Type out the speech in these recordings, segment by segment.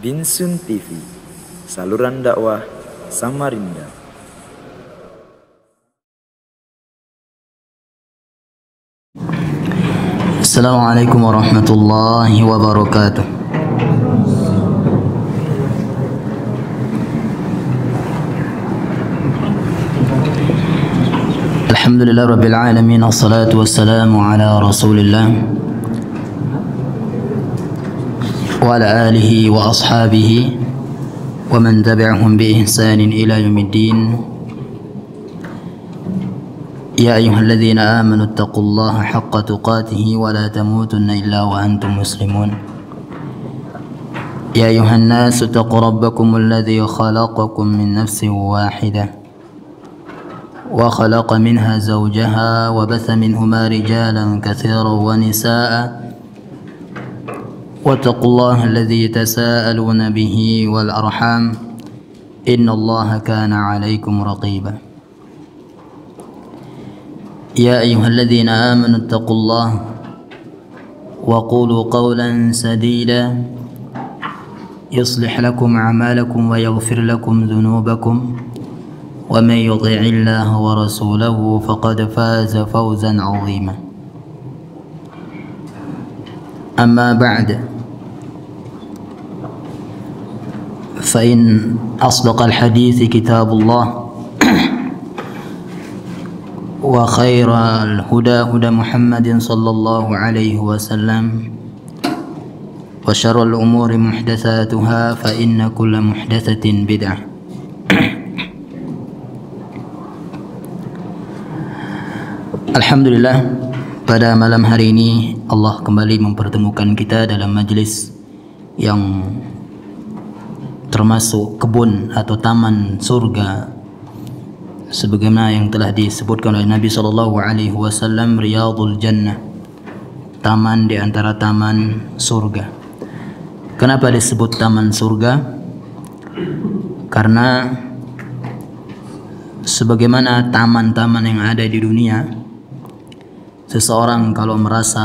Binsun TV, saluran dakwah Samarinda. Assalamualaikum warahmatullahi wabarakatuh. Alhamdulillah rabbil alamin, wassalatu wassalamu ala rasulillah wa ala alihi wa ashabihi wa man tabi'ahum bi ihsanin ila yaumiddin. Ya ayyuhalladzina amanu taqullaha haqqa tuqatih wa la tamutunna illa wa antum muslimun. Ya ayyuhan nasu taqu rabbakumul ladzi khalaqakum min nafsin wahidah wa khalaqa minha zawjaha wa batha minhuma rijalan katsiran wa nisaa'a wattaqullaha alladzi tasaaluna bihi wal arham innallaha kana 'alaikum raqiba. Ya ayyuhalladzina amanu taqullaha wa qulu qawlan sadida yuslih lakum a'malakum wa yaghfir lakum dhunubakum wa man yuti'illaha wa rasulahu faqad faza fawzan 'azima. Amma ba'd, fa in asdaqal hadithi kitabullah wa khairal huda huda Muhammadin sallallahu alaihi wasallam wa syarrul umuri muhdatsatuha fa inna kulla muhdatsatin bid'ah. Alhamdulillah, pada malam hari ini Allah kembali mempertemukan kita dalam majlis yang termasuk kebun atau taman surga, sebagaimana yang telah disebutkan oleh Nabi SAW, Riyadul Jannah, taman di antara taman surga. Kenapa disebut taman surga? Karena sebagaimana taman-taman yang ada di dunia, seseorang kalau merasa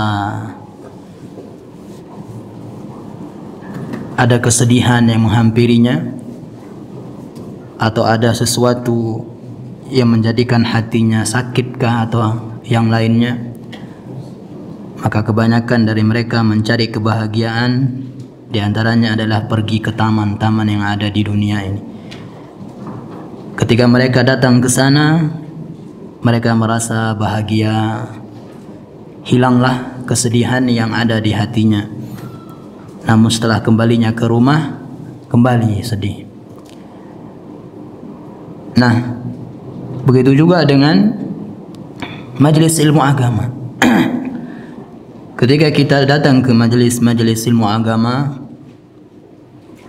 ada kesedihan yang menghampirinya atau ada sesuatu yang menjadikan hatinya sakitkah atau yang lainnya, maka kebanyakan dari mereka mencari kebahagiaan, di antaranya adalah pergi ke taman-taman yang ada di dunia ini. Ketika mereka datang ke sana, mereka merasa bahagia, hilanglah kesedihan yang ada di hatinya. Namun setelah kembalinya ke rumah, kembali sedih. Nah, begitu juga dengan majelis ilmu agama. Ketika kita datang ke majelis ilmu agama,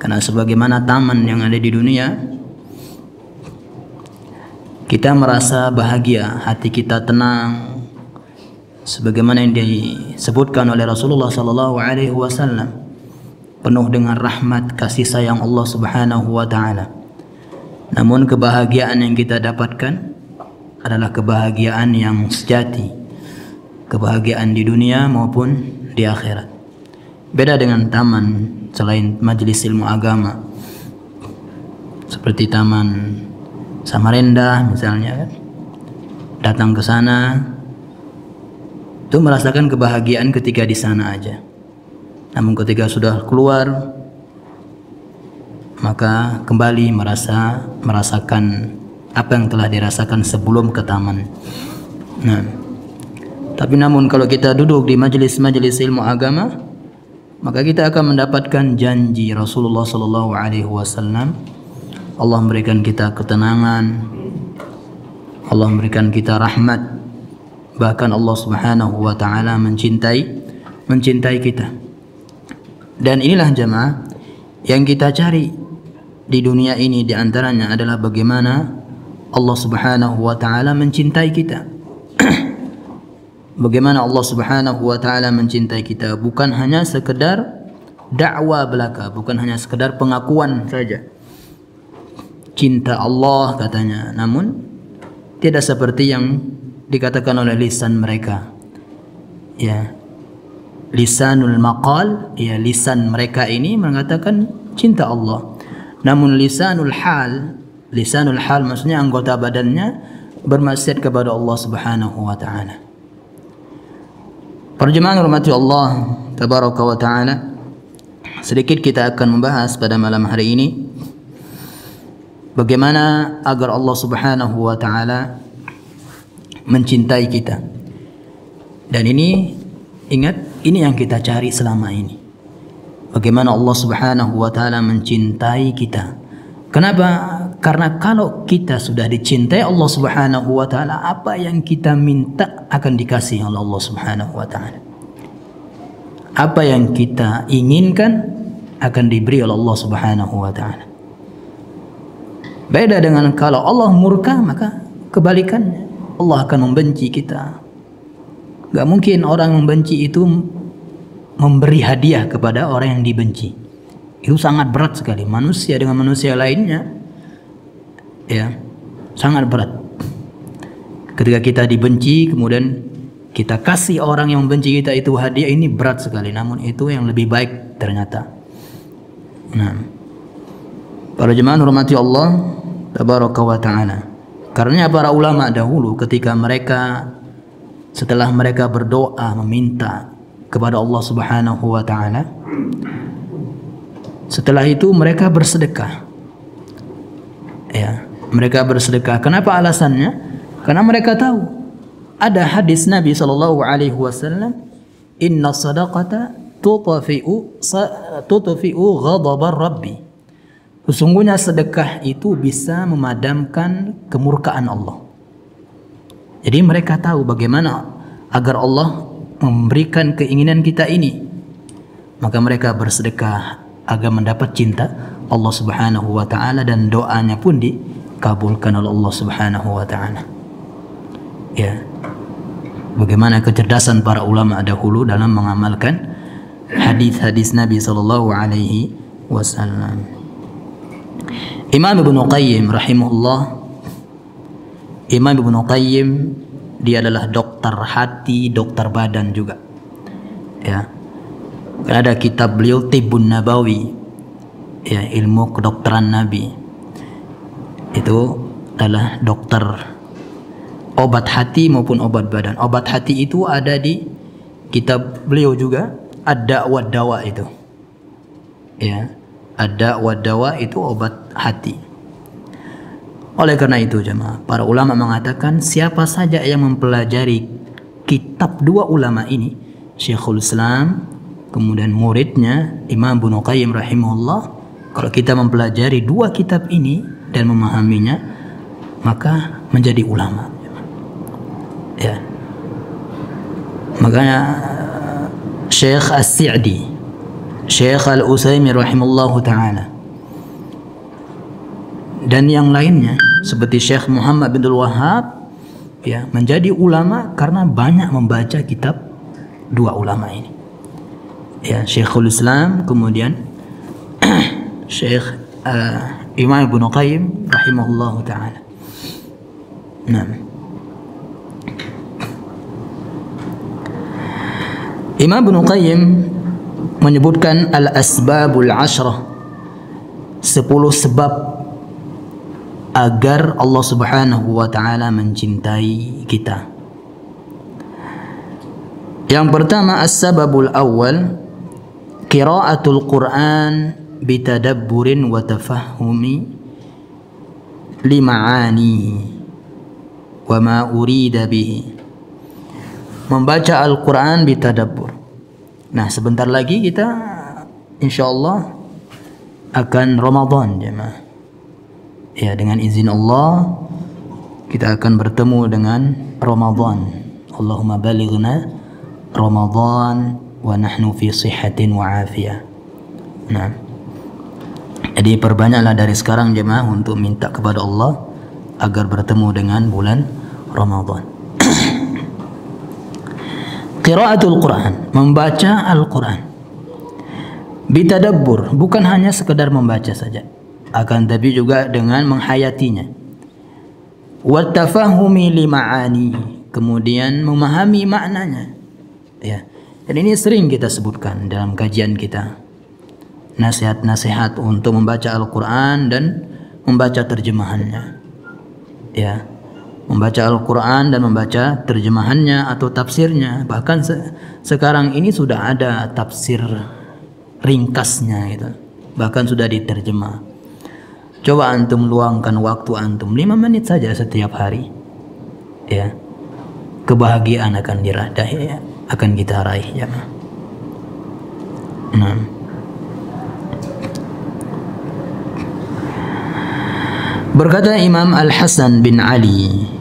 karena sebagaimana taman yang ada di dunia, kita merasa bahagia, hati kita tenang, sebagaimana yang disebutkan oleh Rasulullah SAW, penuh dengan rahmat kasih sayang Allah Subhanahu wa taala. Namun kebahagiaan yang kita dapatkan adalah kebahagiaan yang sejati, kebahagiaan di dunia maupun di akhirat. Beda dengan taman selain majelis ilmu agama, seperti taman Samarinda misalnya, datang ke sana itu merasakan kebahagiaan ketika di sana aja. Namun ketika sudah keluar, maka kembali merasakan apa yang telah dirasakan sebelum ke taman. Nah, tapi namun kalau kita duduk di majelis-majelis ilmu agama, maka kita akan mendapatkan janji Rasulullah SAW. Allah memberikan kita ketenangan, Allah memberikan kita rahmat, bahkan Allah Subhanahu wa taala mencintai kita. Dan inilah jemaah yang kita cari di dunia ini, di antaranya adalah bagaimana Allah Subhanahu wa taala mencintai kita. Bagaimana Allah Subhanahu wa taala mencintai kita, bukan hanya sekedar dakwah belaka, bukan hanya sekedar pengakuan saja. Cinta Allah katanya, namun tidak seperti yang dikatakan oleh lisan mereka. Ya, lisanul maqal, ya lisan mereka ini mengatakan cinta Allah. Namun lisanul hal maksudnya anggota badannya bermaksiat kepada Allah Subhanahu wa taala. Para jemaah rahmati Allah tabaraka wa taala, sedikit kita akan membahas pada malam hari ini bagaimana agar Allah Subhanahu wa taala mencintai kita. Dan ini, ingat, ini yang kita cari selama ini. Bagaimana Allah Subhanahu wa taala mencintai kita. Kenapa? Karena kalau kita sudah dicintai Allah Subhanahu wa taala, apa yang kita minta akan dikasih oleh Allah Subhanahu wa taala. Apa yang kita inginkan akan diberi oleh Allah Subhanahu wa taala. Beda dengan kalau Allah murka, maka kebalikannya. Allah akan membenci kita. Gak mungkin orang membenci itu memberi hadiah kepada orang yang dibenci. Itu sangat berat sekali. Manusia dengan manusia lainnya, ya, sangat berat. Ketika kita dibenci, kemudian kita kasih orang yang membenci kita itu hadiah, ini berat sekali. Namun itu yang lebih baik ternyata. Nah, para jemaah hormati Allah tabaraka wa ta'ala. Karena para ulama dahulu ketika setelah mereka berdoa meminta kepada Allah Subhanahu wa taala, setelah itu mereka bersedekah. Ya, mereka bersedekah. Kenapa alasannya? Karena mereka tahu ada hadis Nabi sallallahu alaihi wasallam, "Inna sadaqata tutfi'u ghadabar Rabbi." Sesungguhnya sedekah itu bisa memadamkan kemurkaan Allah. Jadi mereka tahu bagaimana agar Allah memberikan keinginan kita ini. Maka mereka bersedekah agar mendapat cinta Allah Subhanahu wa taala, dan doanya pun dikabulkan oleh Allah Subhanahu wa taala. Ya. Bagaimana kecerdasan para ulama dahulu dalam mengamalkan hadis-hadis Nabi sallallahu alaihi wasallam. Imam Ibnu Qayyim rahimahullah, Imam Ibnu Qayyim dia adalah dokter hati, dokter badan juga. Ya. Karena ada kitab beliau Tibbun Nabawi, ya, ilmu kedokteran Nabi. Itu adalah dokter obat hati maupun obat badan. Obat hati itu ada di kitab beliau juga, Ad-Da' wad-Dawa itu. Ya. Ada wadawa itu obat hati. Oleh karena itu jemaah, para ulama mengatakan siapa saja yang mempelajari kitab dua ulama ini, Syekhul Islam kemudian muridnya Imam Ibnu Qayyim rahimahullah, kalau kita mempelajari dua kitab ini dan memahaminya, maka menjadi ulama. Ya. Makanya Syekh As-Sa'di, Syekh Al-Utsaimin rahimahullahu ta'ala, dan yang lainnya seperti Syekh Muhammad bin Abdul Wahhab, ya, menjadi ulama karena banyak membaca kitab dua ulama ini. Ya, Syekhul Islam kemudian Syekh Imam Ibnu Qayyim rahimahullahu ta'ala. Nah, Imam Ibnu Qayyim menyebutkan al-asbabul asyrah, 10 sebab agar Allah Subhanahu wa taala mencintai kita. Yang pertama, as-sababul awal qiraatul Quran bitadabburin wa tafahumi lima'anihi wa ma urida bihi. Membaca Al-Quran bitadabbur. Nah, sebentar lagi kita insyaallah akan Ramadan jemaah. Ya, dengan izin Allah kita akan bertemu dengan Ramadan. Allahumma balighna Ramadan wa nahnu fi sihhatin wa afiyah. Nah, jadi perbanyaklah dari sekarang jemaah untuk minta kepada Allah agar bertemu dengan bulan Ramadan. Qiraatul Quran, membaca Al-Quran bitadabbur, bukan hanya sekedar membaca saja, akan tapi juga dengan menghayatinya. Wa tafahumi lima'ani, kemudian memahami maknanya. Ya. Dan ini sering kita sebutkan dalam kajian kita. nasihat-nasihat untuk membaca Al-Quran dan membaca terjemahannya. Ya, membaca Al-Quran dan membaca terjemahannya atau tafsirnya. Bahkan sekarang ini sudah ada tafsir ringkasnya gitu. Bahkan sudah diterjemah. Coba antum luangkan waktu antum 5 menit saja setiap hari. Ya. Kebahagiaan akan diraih, akan kita raih ya. Nah. Berkata Imam Al-Hasan bin Ali,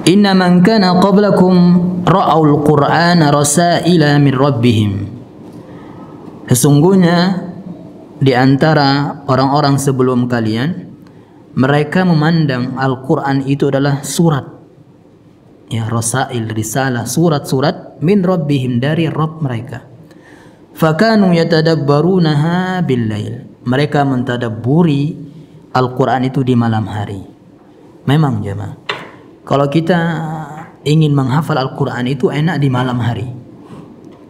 inna man kana qablakum ra'aul Qur'ana rasaila min rabbihim. Sesungguhnya di antara orang-orang sebelum kalian, mereka memandang Al-Quran itu adalah surat, ya, rasail, risalah, surat-surat min rabbihim, dari Rabb mereka. Fakanu yatadabbarunaha bil-lail. Mereka mentadabburi Al-Quran itu di malam hari. Memang jemaah, kalau kita ingin menghafal Al-Quran itu enak di malam hari.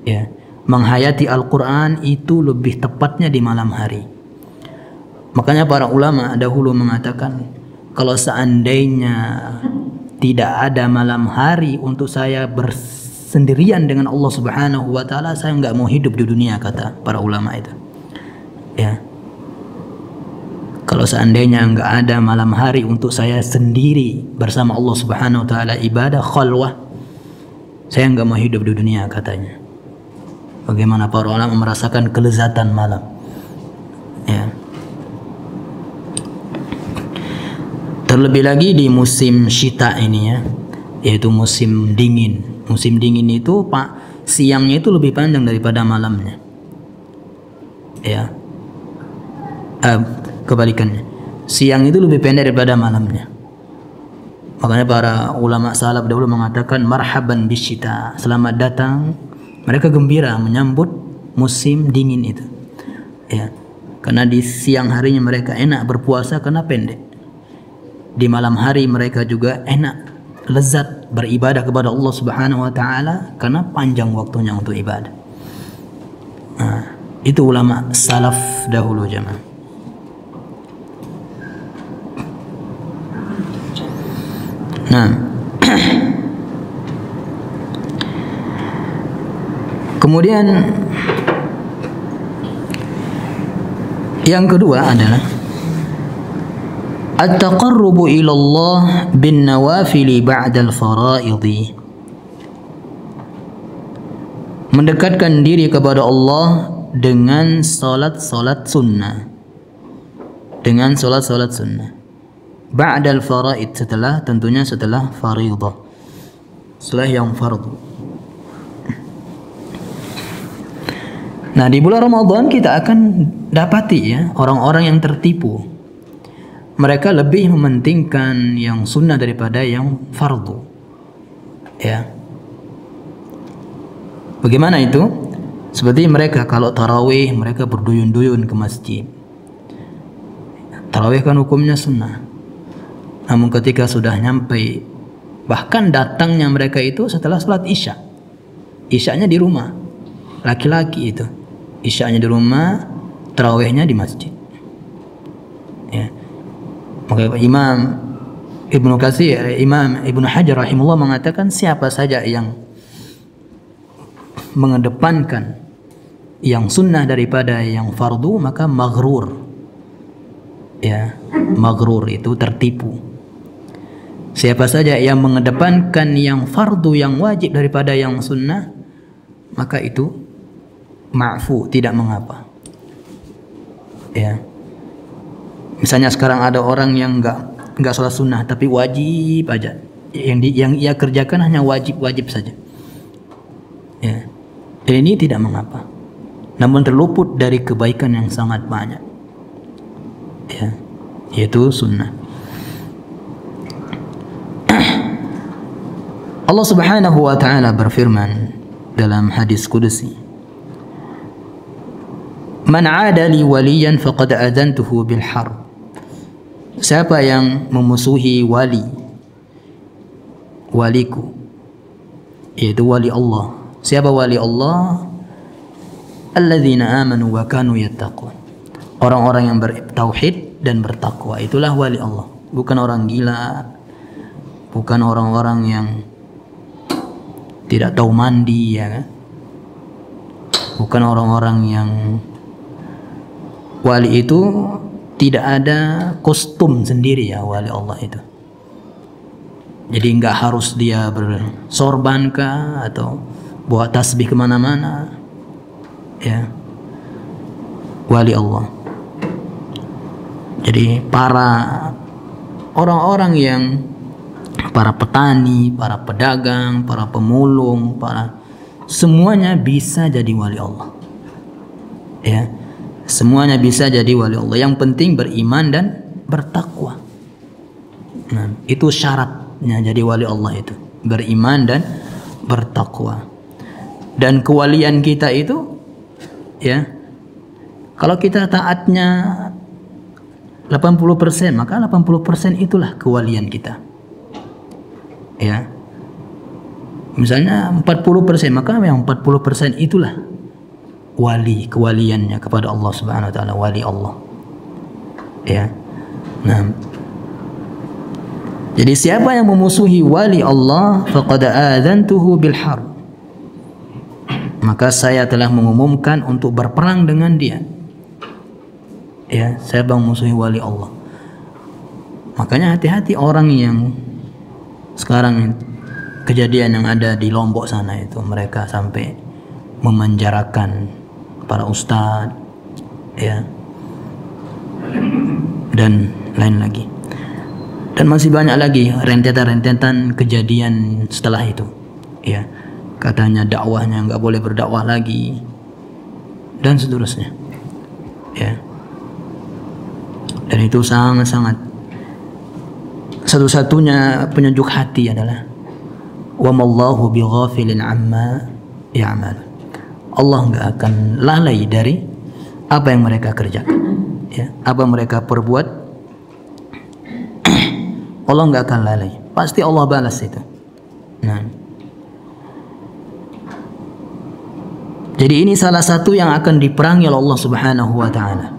Ya, menghayati Al-Quran itu lebih tepatnya di malam hari. Makanya para ulama dahulu mengatakan, kalau seandainya tidak ada malam hari untuk saya bersendirian dengan Allah Subhanahu wa taala, saya nggak mau hidup di dunia, kata para ulama itu. Ya. Kalau seandainya nggak ada malam hari untuk saya sendiri bersama Allah Subhanahu wa taala, ibadah khalwah, saya nggak mau hidup di dunia, katanya. Bagaimana para ulama merasakan kelezatan malam. Ya. Terlebih lagi di musim syita ini, ya, yaitu musim dingin. Musim dingin itu siangnya itu lebih panjang daripada malamnya. Ya. Kebalikannya, siang itu lebih pendek daripada malamnya. Makanya para ulama salaf dahulu mengatakan marhaban bisyita, selamat datang. Mereka gembira menyambut musim dingin itu. Ya. Karena di siang harinya mereka enak berpuasa karena pendek. Di malam hari mereka juga enak, lezat beribadah kepada Allah Subhanahu wa taala karena panjang waktunya untuk ibadah. Nah, itu ulama salaf dahulu jemaah. Nah, kemudian yang kedua adalah at-taqarrubu ila Allah bin nawafili ba'da al-fara'idhi. Mendekatkan diri kepada Allah dengan salat-salat sunnah. Dengan salat-salat sunnah. Ba'dal faraid, tentunya setelah fariḍah, setelah yang fardu. Nah, di bulan Ramadan kita akan dapati, ya, orang-orang yang tertipu. Mereka lebih mementingkan yang sunnah daripada yang fardu. Ya. Bagaimana itu? Seperti mereka kalau tarawih, mereka berduyun-duyun ke masjid. Tarawih kan hukumnya sunnah. Namun ketika sudah nyampe, bahkan datangnya mereka itu setelah sholat isya. Isyanya di rumah. Laki-laki itu. Isyanya di rumah, tarawihnya di masjid. Ya. Maka Imam Ibnu Katsir, Imam Ibnu Hajar rahimahullah mengatakan, siapa saja yang mengedepankan yang sunnah daripada yang fardu, maka maghrur. Ya, maghrur itu tertipu. Siapa saja yang mengedepankan yang fardu, yang wajib daripada yang sunnah, maka itu ma'fu, tidak mengapa. Ya. Misalnya sekarang ada orang yang enggak sholat sunnah tapi wajib aja. Yang ia kerjakan hanya wajib saja. Ya. Dan ini tidak mengapa. Namun terluput dari kebaikan yang sangat banyak. Ya. Yaitu sunnah. Allah Subhanahu wa taala berfirman dalam hadis qudsi, "Man 'ada li waliyan faqad adantuhu bil harb." Siapa yang memusuhi waliku, yaitu wali Allah. Siapa wali Allah? Alladzina amanu wa kanu yattaqun. Orang-orang yang bertauhid dan bertakwa, itulah wali Allah. Bukan orang gila, bukan orang-orang yang tidak tahu mandi, ya kan? Bukan orang-orang yang wali itu tidak ada kostum sendiri, ya wali Allah itu. Jadi nggak harus dia bersorban kah atau bawa tasbih kemana-mana, ya. Wali Allah. Jadi para orang-orang yang para petani, para pedagang, para pemulung, semuanya bisa jadi wali Allah. Ya. Semuanya bisa jadi wali Allah. Yang penting beriman dan bertakwa. Nah, itu syaratnya jadi wali Allah itu. Beriman dan bertakwa. Dan kewalian kita itu, ya, kalau kita taatnya 80%, maka 80% itulah kewalian kita. Ya. Misalnya 40%, maka yang 40% itulah kewaliannya kepada Allah Subhanahu wa taala, wali Allah. Ya. Nah. Jadi siapa yang memusuhi wali Allah, faqad adzantuhu bil harb. Maka saya telah mengumumkan untuk berperang dengan dia. Ya, saya memusuhi wali Allah. Makanya hati-hati orang yang sekarang kejadian yang ada di Lombok sana itu, mereka sampai memenjarakan para ustadz, ya, dan lain lagi. Dan masih banyak lagi rentetan-rentetan kejadian setelah itu, ya. Katanya dakwahnya nggak boleh berdakwah lagi dan seterusnya, ya. Dan itu sangat-sangat, satu-satunya penyejuk hati adalah wa mallahu bighafilin amma ya'mal. Allah nggak akan lalai dari apa yang mereka kerjakan, ya, apa mereka perbuat. Allah nggak akan lalai, pasti Allah balas itu. Nah, jadi ini salah satu yang akan diperangi oleh Allah Subhanahu wa taala,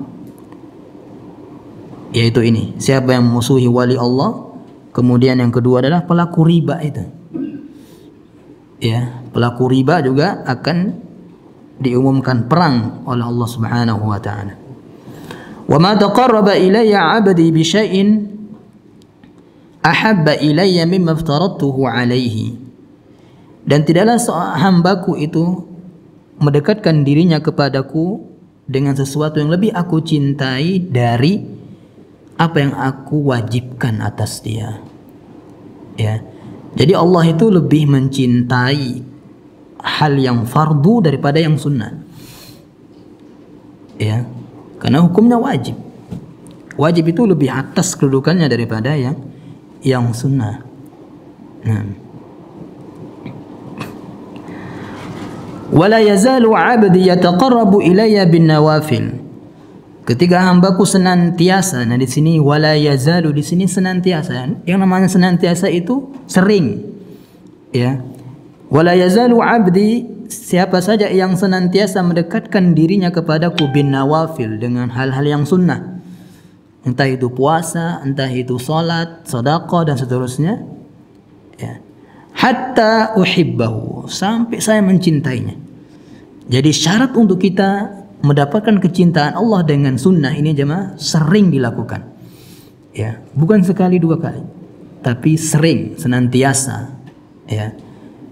yaitu ini, siapa yang memusuhi wali Allah. Kemudian yang kedua adalah pelaku riba itu, ya, pelaku riba juga akan diumumkan perang oleh Allah Subhanahu wa taala. Wa ma taqarraba ilayya 'abdi bi syai'in ahabba ilayya mimma aftaradtuhu alaihi. Dan tidaklah hambaku itu mendekatkan dirinya kepadaku dengan sesuatu yang lebih aku cintai dari apa yang aku wajibkan atas dia. Ya. Jadi Allah itu lebih mencintai hal yang fardu daripada yang sunnah. Ya. Karena hukumnya wajib. Wajib itu lebih atas kedudukannya daripada yang sunnah. Nah. Wala yazalu 'abdi yataqarrabu ilayya bin nawafil. Ketika hambaku senantiasa, nah di sini wala yazalu, di sini senantiasa. Yang namanya senantiasa itu sering, ya. Wala yazalu 'abdi, siapa saja yang senantiasa mendekatkan dirinya kepadaku bin nawafil, dengan hal-hal yang sunnah. Entah itu puasa, entah itu salat, sedekah dan seterusnya. Ya. Hatta uhibbahu, sampai saya mencintainya. Jadi syarat untuk kita mendapatkan kecintaan Allah dengan sunnah ini jemaah sering dilakukan, ya, bukan sekali dua kali, tapi sering, senantiasa, ya.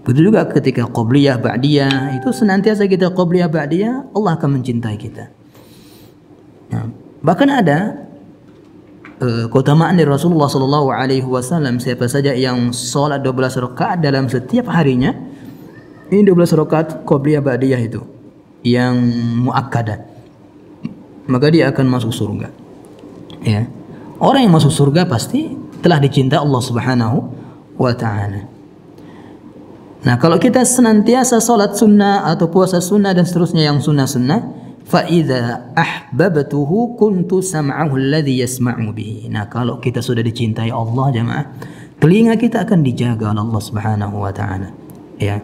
Begitu juga ketika qobliyah ba'diyah, itu senantiasa kita qobliyah ba'diyah, Allah akan mencintai kita. Nah, bahkan ada keutamaan dari Rasulullah Sallallahu Alaihi Wasallam, siapa saja yang sholat 12 rakaat dalam setiap harinya, ini 12 rakaat qobliyah ba'diyah itu yang muakkadah, maka dia akan masuk surga. Ya. Orang yang masuk surga pasti telah dicintai Allah Subhanahu wa taala. Nah, kalau kita senantiasa salat sunnah atau puasa sunnah dan seterusnya yang sunnah-sunnah, fa idza ahbabtuhu kuntu sam'ahu alladhi yasma'u bihi. Nah, kalau kita sudah dicintai Allah jemaah, telinga kita akan dijaga oleh Allah Subhanahu wa taala. Ya.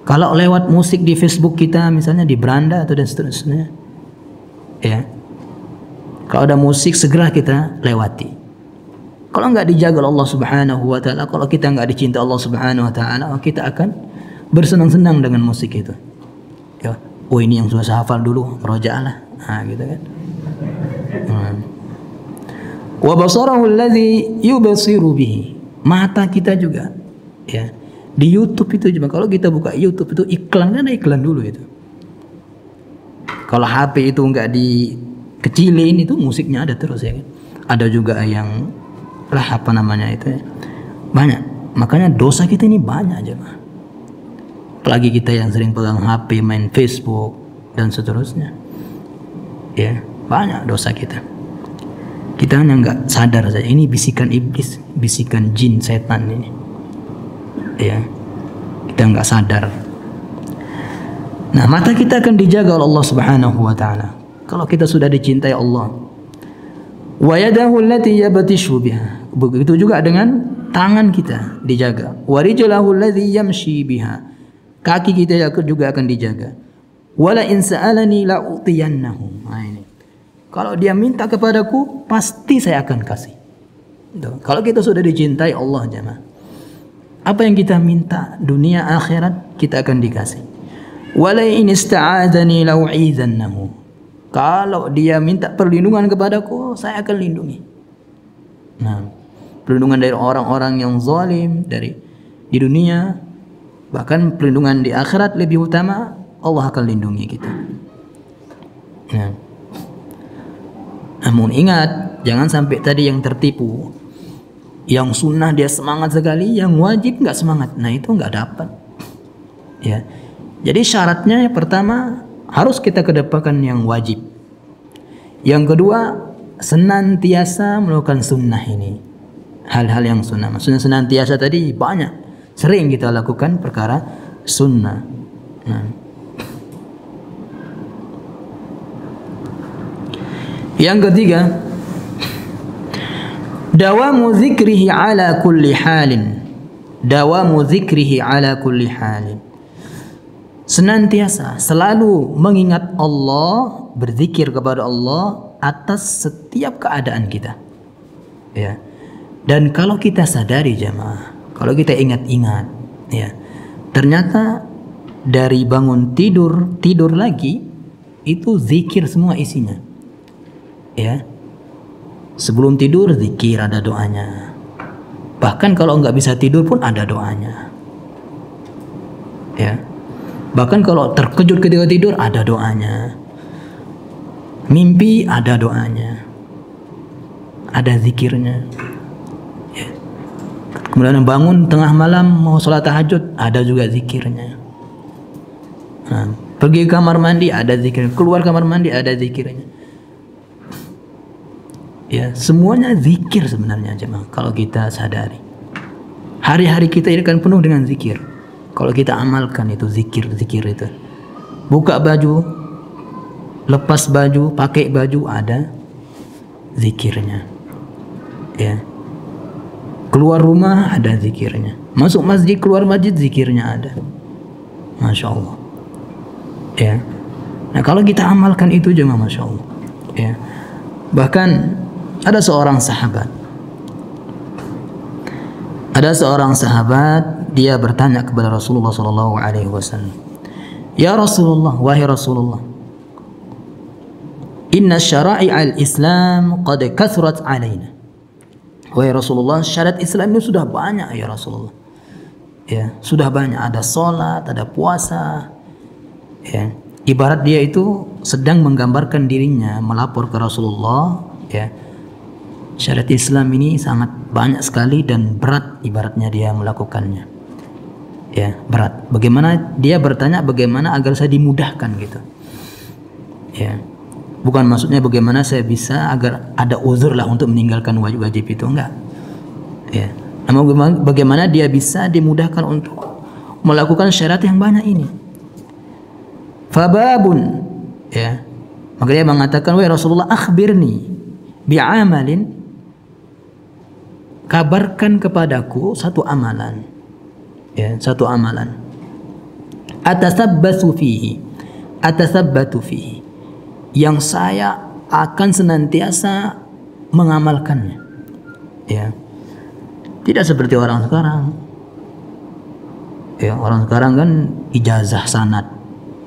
Kalau lewat musik di Facebook kita misalnya di beranda atau dan seterusnya, ya. Kalau ada musik segera kita lewati. Kalau nggak dijaga Allah Subhanahu wa taala, kalau kita nggak dicinta Allah Subhanahu wa taala, kita akan bersenang-senang dengan musik itu. Ya. Oh, ini yang sudah saya hafal dulu, merojaah lah. Nah, gitu kan. Wa basarahu alladhi yubsiru bihi. Mata kita juga, ya. Di YouTube itu cuma kalau kita buka YouTube itu iklan, kan ada iklan dulu itu. Kalau HP itu nggak dikecilin itu musiknya ada terus ya kan. Ada juga yang lah apa namanya itu ya. Banyak. Makanya dosa kita ini banyak aja mah. Apalagi kita yang sering pegang HP, main Facebook dan seterusnya. Ya, banyak dosa kita. Kita hanya nggak sadar saja. Ini bisikan iblis, bisikan jin setan ini. Ya, kita nggak sadar. Nah, mata kita akan dijaga oleh Allah Subhanahu wa taala kalau kita sudah dicintai Allah. Wa yadahu allati yabtishu biha. Begitu juga dengan tangan kita dijaga. Wa rijlahu allati yamshi biha. Kaki kita juga akan dijaga. Wala in sa'alani la utiyannahu. Nah, ini. Kalau dia minta kepadaku, pasti saya akan kasih. Kalau kita sudah dicintai Allah jemaah, apa yang kita minta dunia akhirat kita akan dikasih. Wala in ista'adzani la u'idhannahu. Kalau dia minta perlindungan kepadaku, saya akan lindungi. Nah, perlindungan dari orang-orang yang zalim di dunia, bahkan perlindungan di akhirat lebih utama, Allah akan lindungi kita. Nah. Namun ingat, jangan sampai tadi yang tertipu. Yang sunnah dia semangat sekali, yang wajib nggak semangat. Nah, itu nggak dapat. Ya. Jadi syaratnya yang pertama harus kita kedepankan yang wajib. Yang kedua, senantiasa melakukan sunnah ini. Hal-hal yang sunnah. Maksudnya senantiasa tadi banyak. Sering kita lakukan perkara sunnah. Nah. Yang ketiga, dawamu dzikrihi ala kulli halin. Dawamu dzikrihi ala kulli halin. Senantiasa selalu mengingat Allah, berzikir kepada Allah atas setiap keadaan kita. Ya. Dan kalau kita sadari jemaah, kalau kita ingat-ingat, ya. Ternyata dari bangun tidur lagi itu zikir semua isinya. Ya. Sebelum tidur zikir, ada doanya. Bahkan kalau nggak bisa tidur pun ada doanya. Ya. Bahkan kalau terkejut ketika tidur ada doanya. Mimpi ada doanya. Ada zikirnya. Ya. Kemudian bangun tengah malam mau sholat tahajud, ada juga zikirnya. Nah, pergi ke kamar mandi ada zikirnya. Keluar kamar mandi ada zikirnya. Ya, semuanya zikir sebenarnya jemaah kalau kita sadari. Hari-hari kita ini kan penuh dengan zikir. Kalau kita amalkan itu zikir-zikir itu. Buka baju, lepas baju, pakai baju ada zikirnya. Ya. Keluar rumah ada zikirnya. Masuk masjid, keluar masjid zikirnya ada. Masya Allah. Ya. Nah, kalau kita amalkan itu jemaah, Masya Allah. Ya. Bahkan ada seorang sahabat, dia bertanya kepada Rasulullah sallallahu alaihi wasallam, "Ya Rasulullah, wahai Rasulullah, inna syara'i'al Islam qad kathrat alaina." Wahai Rasulullah, syariat Islam ini sudah banyak ya Rasulullah. Ya, sudah banyak, ada salat, ada puasa. Ya, ibarat dia itu sedang menggambarkan dirinya melapor ke Rasulullah, ya. Syariat Islam ini sangat banyak sekali dan berat ibaratnya dia melakukannya. Ya, berat. Bagaimana dia bertanya bagaimana agar saya dimudahkan gitu. Ya. Bukan maksudnya bagaimana saya bisa agar ada uzur lah untuk meninggalkan wajib-wajib itu, enggak. Ya. Namun bagaimana dia bisa dimudahkan untuk melakukan syariat yang banyak ini. Fababun, ya. Maka dia mengatakan, "Wahai Rasulullah, akhbirni bi'amalin." Kabarkan kepadaku satu amalan. Ya, satu amalan. Atasabbatu fihi, yang saya akan senantiasa mengamalkannya. Ya. Tidak seperti orang sekarang. Ya, orang sekarang kan ijazah sanad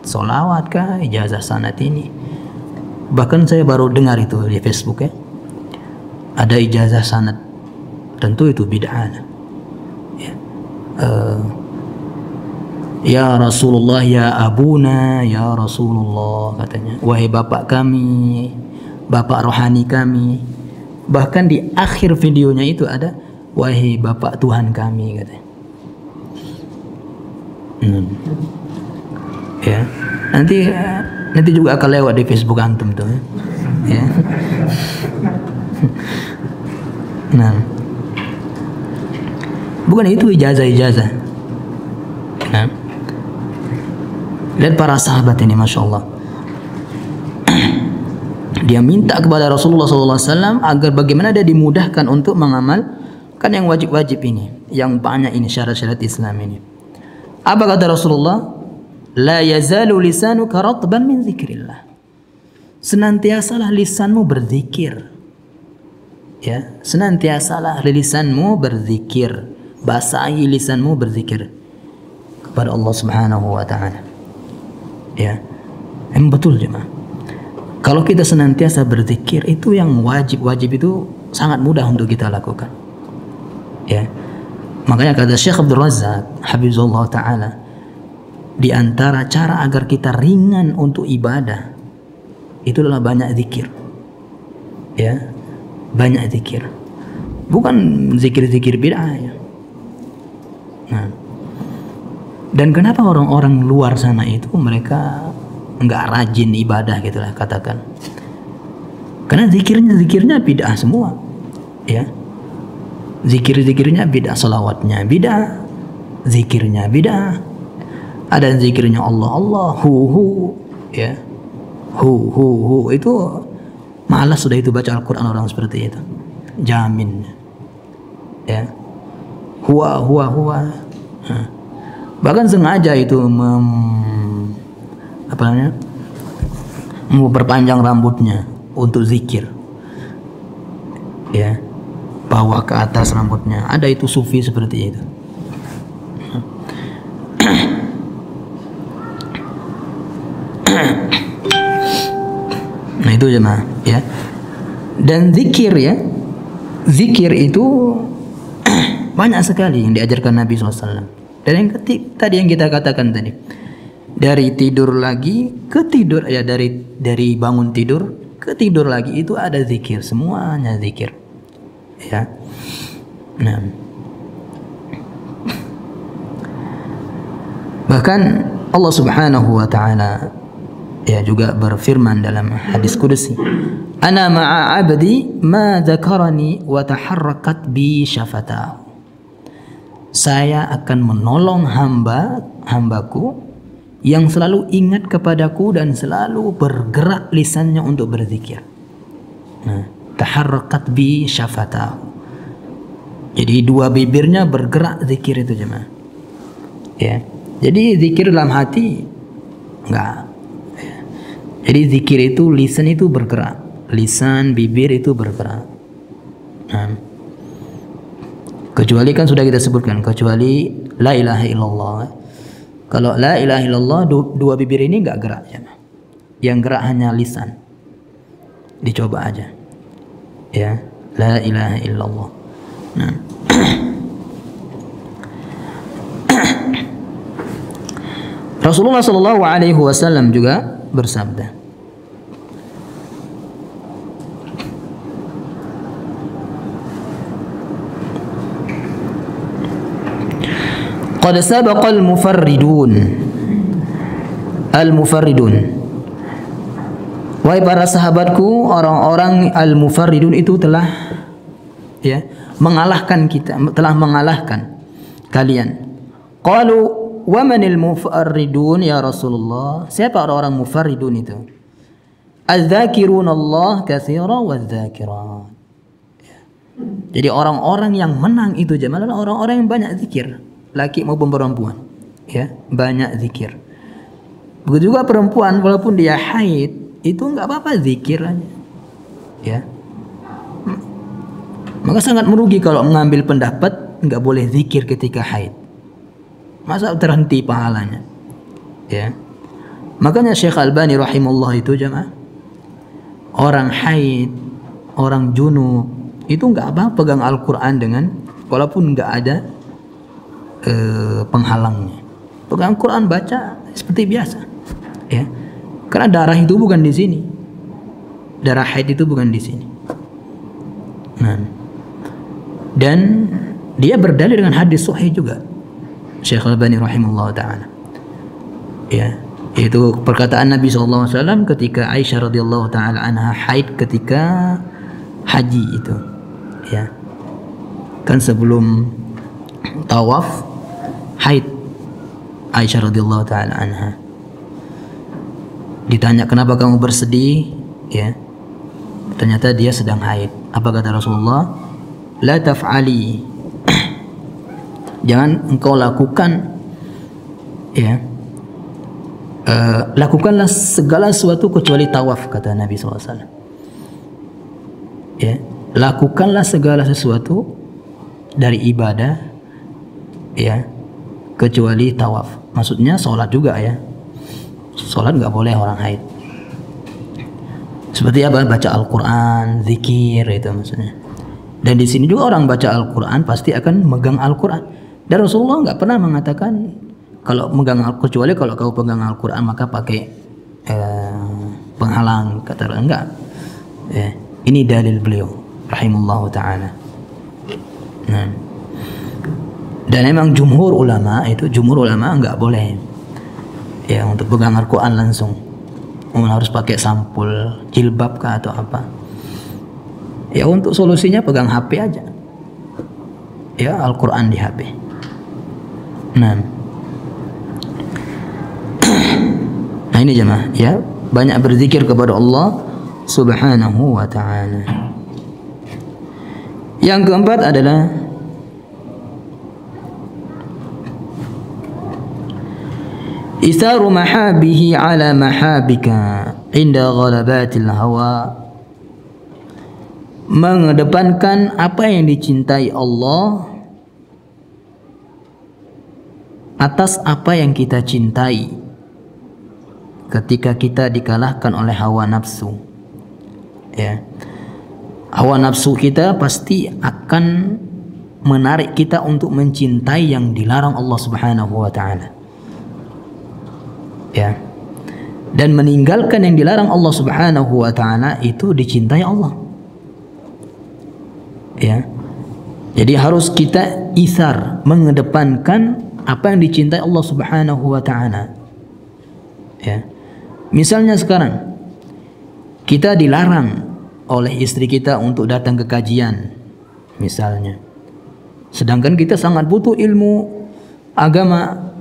solawat kah, ijazah sanad ini. Bahkan saya baru dengar itu di Facebook ya. Ada ijazah sanad. Tentu itu bid'ah. Ya. Ya Rasulullah, ya Abuna, ya Rasulullah katanya. Wahai bapak kami, bapak rohani kami. Bahkan di akhir videonya itu ada wahai bapak Tuhan kami katanya. Ya, nanti juga akan lewat di Facebook antum tuh. Ya. Nah, bukan itu ijazah. Nah, lihat para sahabat ini, masya Allah. Dia minta kepada Rasulullah SAW agar bagaimana dia dimudahkan untuk mengamalkan yang wajib-wajib ini, yang banyak ini syarat-syarat Islam ini. Apa kata Rasulullah? La yazalu lisanuka ratban min zikrillah. Senantiasalah lisanmu berzikir. Ya, senantiasalah lisanmu berzikir. Basahi lisanmu berzikir kepada Allah Subhanahu wa taala. Ya. Betul jemaah. Kalau kita senantiasa berzikir, itu yang wajib itu sangat mudah untuk kita lakukan. Ya. Makanya kata Syekh Abdul Razak Hafizullah Ta'ala, di antara cara agar kita ringan untuk ibadah itu adalah banyak zikir. Ya, banyak zikir. Bukan zikir-zikir bid'ah ya. Nah, dan kenapa orang-orang luar sana itu mereka enggak rajin ibadah gitulah katakan? Karena zikirnya bid'ah semua. Ya. Zikirnya bid'ah, salawatnya bid'ah, zikirnya bid'ah. Ada zikirnya Allah hu ya. Hu itu malas sudah itu baca Al-Qur'an orang seperti itu. Jamin. Ya. Huwa. Bahkan sengaja itu memperpanjang rambutnya untuk zikir. Ya. Bawa ke atas rambutnya. Ada itu sufi seperti itu. Nah itu jemaah ya. Dan zikir ya, zikir itu banyak sekali yang diajarkan Nabi SAW. Dan yang tadi yang kita katakan tadi, dari tidur lagi ke tidur ya, dari bangun tidur ke tidur lagi itu ada zikir, semuanya zikir. Ya. Nah. Bahkan Allah Subhanahu wa taala ya juga berfirman dalam hadis qudsi, ana ma'a 'abdi ma dzakarani wa taharrakat bi syafatahu. Saya akan menolong hambaku yang selalu ingat kepadaku dan selalu bergerak lisannya untuk berzikir. Nah, taharrakat bi syafatahu. Jadi dua bibirnya bergerak zikir itu jemaah. Ya. Jadi zikir dalam hati enggak. Ya. Jadi zikir itu lisan itu bergerak, lisan bibir itu bergerak. Nah. Kecuali kan sudah kita sebutkan, kecuali la ilaha illallah. Kalau la ilaha illallah dua bibir ini enggak gerak jemaah. Yang gerak hanya lisan. Dicoba aja. Ya, la ilaha illallah. Nah. Rasulullah sallallahu alaihi wasallam juga bersabda, qad sabaqa al-mufarridun. Wahai para sahabatku, orang-orang al-mufarridun itu telah ya mengalahkan kita, telah mengalahkan kalian. Qalu wa manil mufarridun ya Rasulullah? Siapa orang-orang mufarridun itu? Az-zakirun Allah katsira waz-zakirat. Jadi orang-orang yang menang itu jemaah adalah orang-orang yang banyak zikir, laki maupun perempuan. Ya, banyak zikir. Begitu juga perempuan walaupun dia haid itu nggak apa-apa zikir aja. Ya. Maka sangat merugi kalau mengambil pendapat nggak boleh zikir ketika haid. Masa terhenti pahalanya? Ya. Makanya Syekh Albani rahimahullah itu jemaah, orang haid, orang junub itu nggak apa pegang Al-Quran dengan walaupun nggak ada penghalangnya. Pegang Quran baca seperti biasa. Ya. Karena darah itu bukan di sini. Darah haid itu bukan di sini. Nah. Dan dia berdalil dengan hadis sahih juga. Syekh Al-Albani rahimahullah ta'ala. Ya, itu perkataan Nabi SAW ketika Aisyah radhiyallahu ta'ala anha haid ketika haji itu. Ya. Kan sebelum tawaf haid Aisyah radhiyallahu ta'ala anha. Ditanya kenapa kamu bersedih? Ya. Ternyata dia sedang haid. Apa kata Rasulullah? La taf'ali. Jangan engkau lakukan, ya. Lakukanlah segala sesuatu kecuali tawaf, kata Nabi SAW. Ya, lakukanlah segala sesuatu dari ibadah, ya, kecuali tawaf. Maksudnya sholat juga ya. Sholat nggak boleh orang haid. Seperti apa? Baca Al-Quran, zikir itu maksudnya. Dan di sini juga orang baca Al-Quran pasti akan megang Al-Quran. Dan Rasulullah nggak pernah mengatakan kalau megang kecuali kalau kau pegang Al-Quran maka pakai penghalang, kata enggak. Ini dalil beliau rahimahullah taala. Nah. Dan memang jumhur ulama enggak boleh ya untuk pegang Al-Quran langsung. Harus pakai sampul jilbab kah atau apa. Ya untuk solusinya pegang HP aja. Ya Al-Quran di HP. Nah ini jemaah ya, banyak berzikir kepada Allah Subhanahu wa ta'ala. Yang keempat adalah isaru mahabihi ala mahabika inda ghalabatil hawa. Mengedepankan apa yang dicintai Allah atas apa yang kita cintai ketika kita dikalahkan oleh hawa nafsu. Ya. Hawa nafsu kita pasti akan menarik kita untuk mencintai yang dilarang Allah Subhanahu wa ta'ala. Ya. Dan meninggalkan yang dilarang Allah Subhanahu wa ta'ala itu dicintai Allah. Ya. Jadi harus kita isar, mengedepankan apa yang dicintai Allah Subhanahu wa ta'ala. Ya. Misalnya sekarang kita dilarang oleh istri kita untuk datang ke kajian misalnya. Sedangkan kita sangat butuh ilmu agama,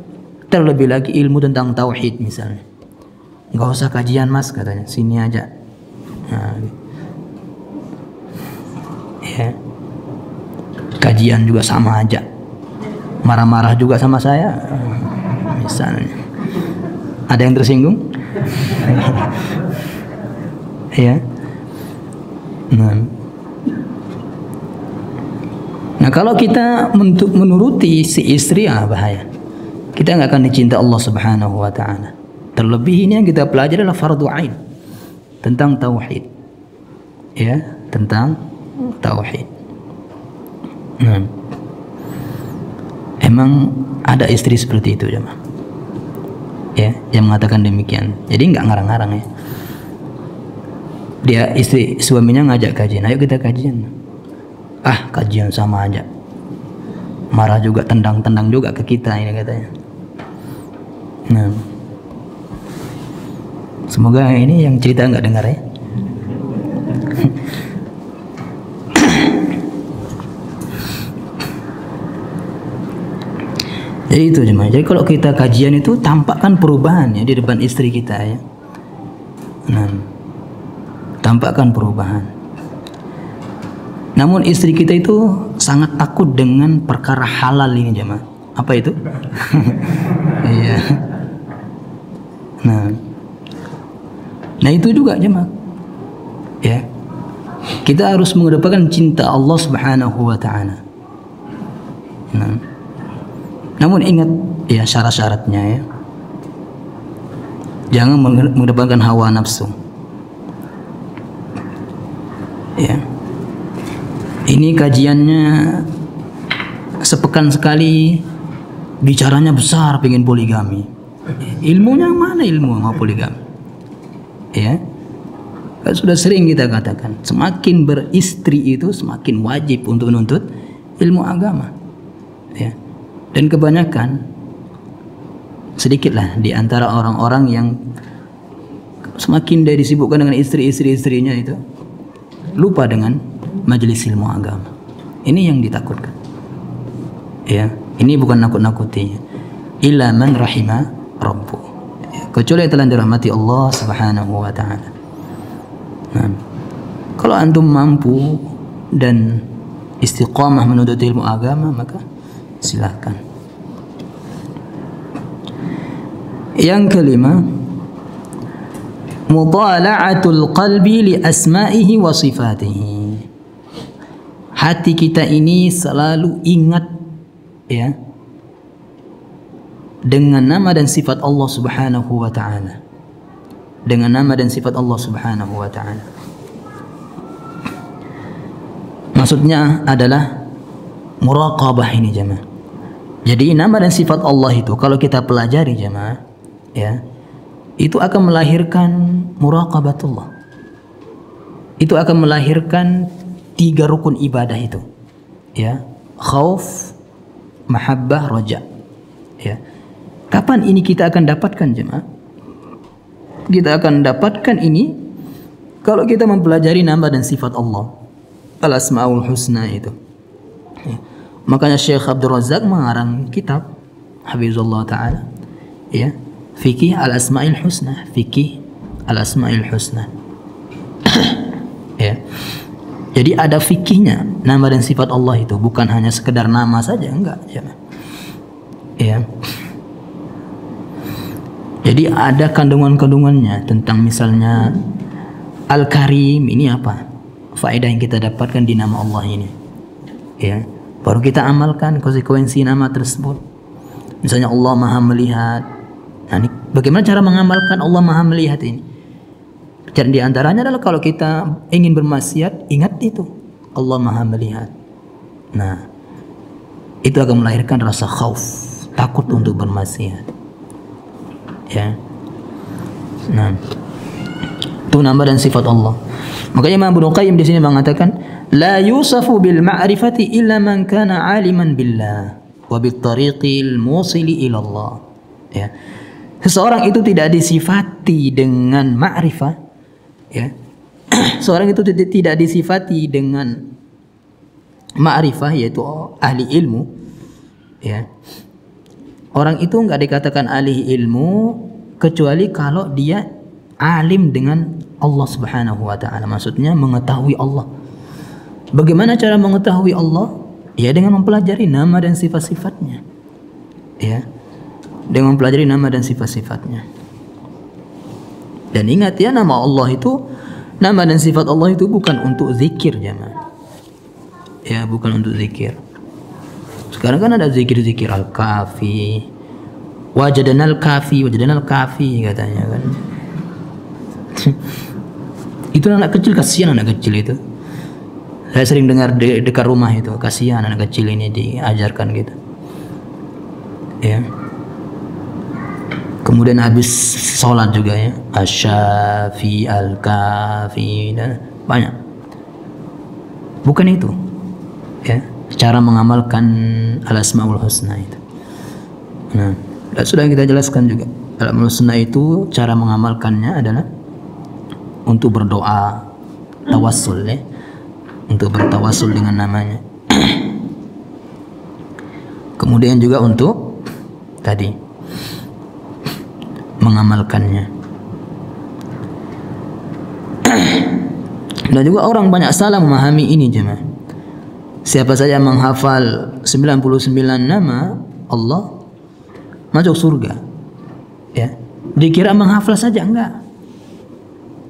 terlebih lagi ilmu tentang tauhid misalnya. Enggak usah kajian mas katanya, sini aja. Nah, ya. Kajian juga sama aja. Marah-marah juga sama saya misalnya. Ada yang tersinggung? Ya. Nah kalau kita menuruti si istri bahaya. Kita nggak akan dicinta Allah Subhanahu wa ta'ala. Terlebih ini yang kita pelajari adalah fardu ain tentang tauhid. Ya, tentang tauhid. Emang ada istri seperti itu jemaah. Ya, yang mengatakan demikian. Jadi nggak ngarang-ngarang ya. Dia suaminya ngajak kajian, ayo kita kajian. Kajian sama aja. Marah juga, tendang-tendang juga ke kita ini katanya. Nah, semoga ini yang cerita nggak dengar ya. Jadi itu jemaah. Jadi kalau kita kajian itu tampakkan perubahan ya di depan istri kita ya. Nah, tampakkan perubahan. Namun istri kita itu sangat takut dengan perkara halal ini jemaah. Apa itu? Iya. Nah, Nah itu juga jemaah. Ya. Kita harus mengedepankan cinta Allah Subhanahu wa taala. Nah. Namun ingat ya syarat-syaratnya ya. Jangan mengedepankan hawa nafsu. Ya. Ini kajiannya sepekan sekali, bicaranya besar, pengen poligami. Ilmunya mana ilmu mau poligami? Ya. Sudah sering kita katakan, semakin beristri itu semakin wajib untuk menuntut ilmu agama. Ya. Dan kebanyakan sedikitlah di antara orang-orang yang semakin dia disibukkan dengan istri-istrinya itu lupa dengan majelis ilmu agama. Ini yang ditakutkan. Ya, ini bukan nakut-nakutinya. Illa man rahima rabbuh. Ya, kecuali yang telah dirahmati Allah Subhanahu wa taala. Nah, kalau antum mampu dan istiqamah menuntut ilmu agama, maka silakan. Yang kelima, mutala'atul qalbi li asma'ihi wa sifatihi. Hati kita ini selalu ingat ya dengan nama dan sifat Allah Subhanahu wa taala. Dengan nama dan sifat Allah Subhanahu wa taala. Maksudnya adalah muraqabah ini jemaah. Jadi nama dan sifat Allah itu kalau kita pelajari jemaah ya, itu akan melahirkan muraqabatullah. Itu akan melahirkan 3 rukun ibadah itu. Ya, khauf, mahabbah, raja. Ya. Kapan ini kita akan dapatkan jemaah? Kita akan dapatkan ini kalau kita mempelajari nama dan sifat Allah. Al-Asmaul Husna itu. Ya. Makanya Syekh Abdul Razak mengarang kitab Hafizullah taala ya, Fikih Al-Asmaul Husna, Fikih Al-Asmaul Husna. Ya. Jadi ada fikihnya nama dan sifat Allah itu, bukan hanya sekedar nama saja, enggak ya. Ya. Jadi ada kandungan-kandungannya tentang misalnya Al-Karim ini apa? Faedah yang kita dapatkan di nama Allah ini. Ya. Baru kita amalkan konsekuensi nama tersebut. Misalnya Allah Maha melihat. Nah, ini bagaimana cara mengamalkan Allah Maha melihat ini? Dan di antaranya adalah kalau kita ingin bermaksiat, ingat itu Allah Maha melihat. Nah, itu akan melahirkan rasa khauf, takut untuk bermaksiat. Ya. Nah, itu nama dan sifat Allah. Makanya Imam Ibnu Qayyim di sini mengatakan, la yusafu bil ma'rifati illa man kana 'aliman billah wa bit tariqil musili ila Allah. Ya. Seseorang itu tidak disifati dengan ma'rifah. Ya. Seorang itu tidak disifati dengan ma'rifah, yaitu ahli ilmu. Ya. Orang itu enggak dikatakan ahli ilmu kecuali kalau dia alim dengan Allah Subhanahu wa taala. Maksudnya mengetahui Allah. Bagaimana cara mengetahui Allah? Ya dengan mempelajari nama dan sifat-sifatnya. Ya. Dengan mempelajari nama dan sifat-sifatnya. Dan ingat ya, nama Allah itu, nama dan sifat Allah itu bukan untuk zikir jemaah. Ya, bukan untuk zikir. Sekarang kan ada zikir-zikir al-kafi, wajadanal kafi katanya kan. Itu anak kecil, kasihan anak kecil itu. Saya sering dengar dekat rumah itu, kasihan anak kecil ini diajarkan gitu. Ya. Kemudian habis sholat juga ya, asy-syafi, al-kafi, dan banyak. Bukan itu. Ya, cara mengamalkan al-asmaul husna itu. Nah, sudah kita jelaskan juga. Al-asmaul husna itu cara mengamalkannya adalah untuk berdoa, tawassul ya. Untuk bertawassul dengan namanya. Kemudian juga untuk tadi mengamalkannya. Dan juga orang banyak salah memahami ini jemaah. Siapa saja menghafal 99 nama Allah masuk surga. Ya. Dikira menghafal saja, enggak.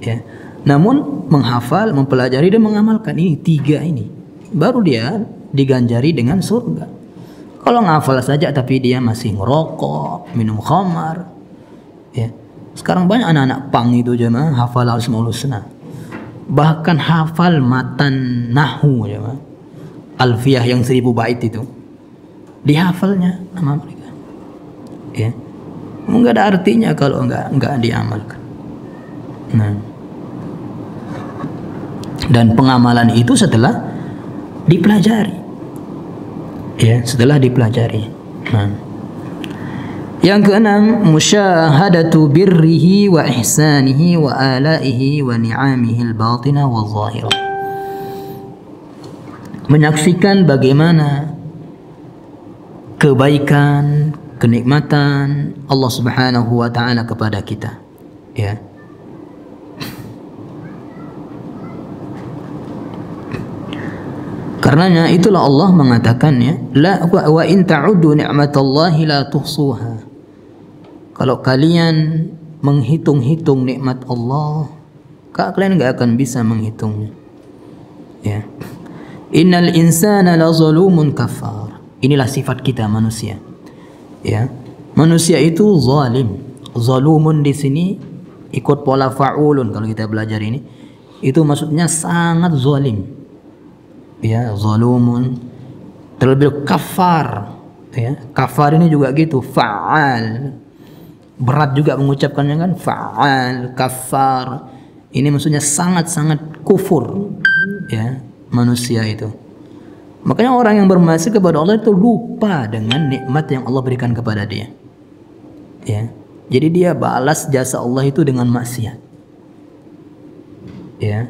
Ya. Namun menghafal, mempelajari dan mengamalkan ini 3 ini, baru dia diganjari dengan surga. Kalau menghafal saja tapi dia masih ngerokok, minum khamar, ya. Sekarang banyak anak-anak pang itu jemaah hafal Asmaul Husna. Bahkan hafal matan nahwu jemaah. Alfiyah yang 1000 bait itu dihafalnya sama mereka. Ya. Enggak ada artinya kalau enggak diamalkan. Nah. Dan pengamalan itu setelah dipelajari. Ya, setelah dipelajari. Nah. Yang keenam, musyahadatu birrihi wa ihsanihi wa alaihi wa ni'amihi al-batinah wa zahirah. Menyaksikan bagaimana kebaikan, kenikmatan Allah Subhanahu wa taala kepada kita. Ya. Karenanya itulah Allah mengatakannya, la wa in ta'uddu ni'matallahi la tuhsuha. Kalau kalian menghitung-hitung nikmat Allah, kalian enggak akan bisa menghitungnya. Ya. Innal insana la zalumun kafar. Inilah sifat kita manusia. Ya. Manusia itu zalim. Zalumun di sini ikut pola fa'ulun kalau kita belajar ini. Itu maksudnya sangat zalim. Ya, zalumun, terlebih kafar, ya. Kafar ini juga gitu, fa'al, berat juga mengucapkannya kan, fa'al, kafar. Ini maksudnya sangat-sangat kufur, ya, manusia itu. Makanya orang yang bermaksiat kepada Allah itu lupa dengan nikmat yang Allah berikan kepada dia, ya. Jadi dia balas jasa Allah itu dengan maksiat, ya,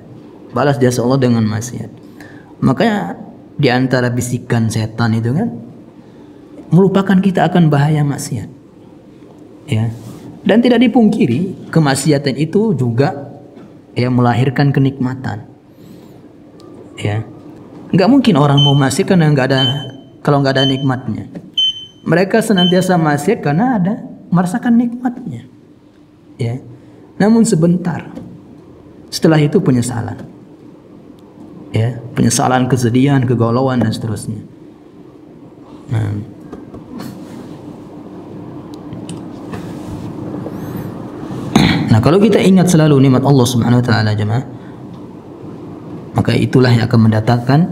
balas jasa Allah dengan maksiat. Makanya di antara bisikan setan itu kan melupakan kita akan bahaya maksiat. Ya. Dan tidak dipungkiri kemaksiatan itu juga ya melahirkan kenikmatan. Ya. Enggak mungkin orang mau maksiat karena kalau enggak ada nikmatnya. Mereka senantiasa maksiat karena ada merasakan nikmatnya. Ya. Namun sebentar. Setelah itu penyesalan. Ya, penyesalan, kesedihan, kegalauan dan seterusnya. Nah, kalau kita ingat selalu nikmat Allah Subhanahu wa taala jemaah, maka itulah yang akan mendatangkan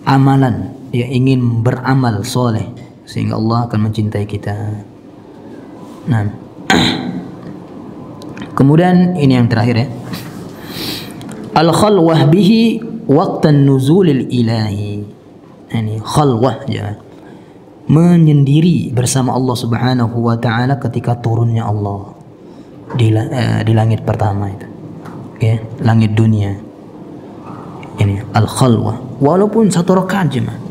amalan yang ingin beramal soleh sehingga Allah akan mencintai kita. Nah, kemudian ini yang terakhir ya. Al-khalwah bihi waqtan nuzulil ilahi. Ini khalwah ya. Menyendiri bersama Allah Subhanahu wa taala ketika turunnya Allah di langit pertama itu. Ya, langit dunia. Ini al-khalwah. Walaupun 1 rakaat jemaah.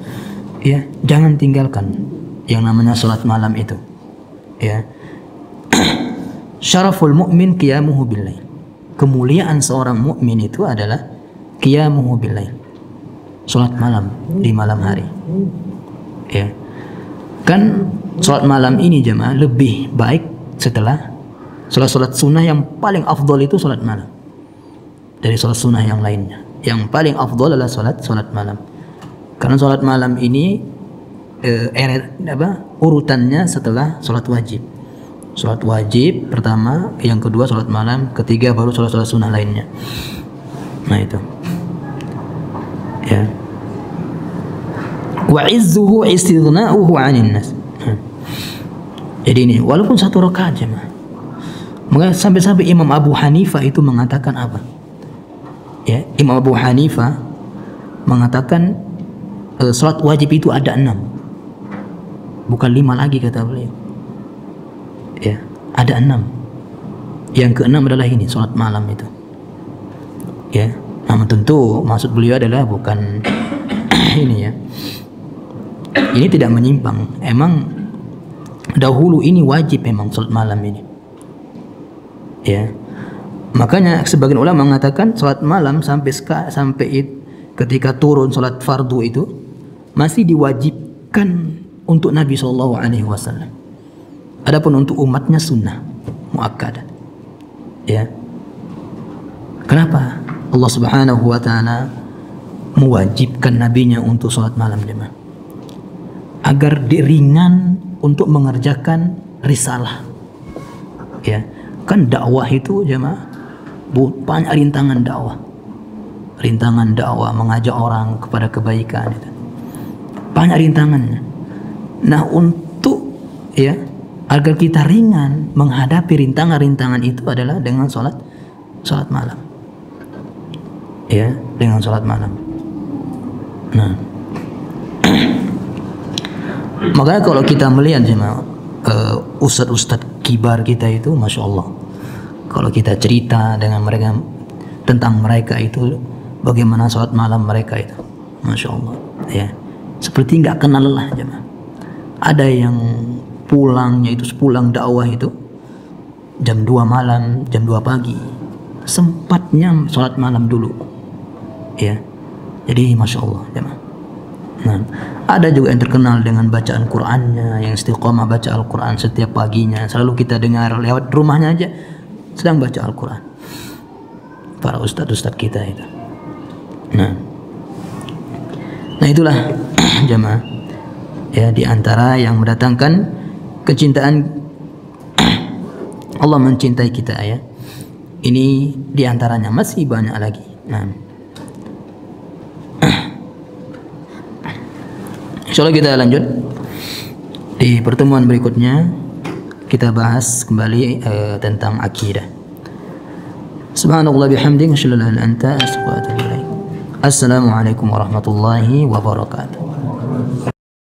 Ya, jangan tinggalkan yang namanya salat malam itu. Ya. Syaraful mu'min qiyamuhu bil-lail. Kemuliaan seorang mukmin itu adalah qiyamuhu bil-lail. Salat malam di malam hari. Ya. Kan salat malam ini jemaah lebih baik setelah salat sunnah. Yang paling afdol itu salat malam dari salat sunnah yang lainnya. Yang paling afdol adalah salat malam. Karena salat malam ini urutannya setelah salat wajib. Salat wajib pertama, yang kedua salat malam, ketiga baru salat sunnah lainnya. Nah itu. Ya. Wa izzuhu istighna'uhu 'anil nas. Jadi ini walaupun 1 rakaat jemaah. Maka sampai-sampai Imam Abu Hanifah itu mengatakan apa? Ya, Imam Abu Hanifah mengatakan salat wajib itu ada 6. Bukan 5 lagi kata beliau. Ya, ada 6. Yang ke-6 adalah ini salat malam itu. Ya, namun tentu maksud beliau adalah bukan ini ya. Ini tidak menyimpang. Emang dahulu ini wajib memang salat malam ini. Ya. Makanya sebagian ulama mengatakan salat malam sampai ketika turun salat fardu itu masih diwajibkan untuk Nabi SAW. Adapun untuk umatnya sunnah muakkadah. Ya. Kenapa Allah Subhanahu wa taala mewajibkan nabinya untuk salat malam, jemaah? Agar ringan untuk mengerjakan risalah. Ya, kan dakwah itu, jemaah, banyak rintangan dakwah. Rintangan dakwah mengajak orang kepada kebaikan itu. Banyak rintangannya. Nah, untuk ya agar kita ringan menghadapi rintangan-rintangan itu adalah dengan salat malam. Ya, dengan salat malam. Nah, makanya kalau kita melihat jemaah ustadz-ustadz kibar kita itu, masya Allah, kalau kita cerita dengan mereka tentang mereka itu, bagaimana salat malam mereka itu, masya Allah, ya, seperti nggak kenal lelah jemaah. Ada yang pulangnya itu, pulang dakwah itu jam 2 malam, jam 2 pagi, sempatnya salat malam dulu, ya. Jadi masya Allah jemaah. Nah, ada juga yang terkenal dengan bacaan Qur'annya, yang istiqomah baca Al-Quran setiap paginya, selalu kita dengar lewat rumahnya aja sedang baca Al-Quran, para ustadz-ustadz kita itu. Nah itulah jemaah, ya, di antara yang mendatangkan kecintaan Allah, mencintai kita, ya. Ini di antaranya, masih banyak lagi. Nah, insyaallah kita lanjut di pertemuan berikutnya, kita bahas kembali tentang akidah. Subhanallah bihamdihi, asyhadu an la ilaha illa anta, astaghfiruka wa atubu ilaik. Assalamualaikum warahmatullahi wabarakatuh.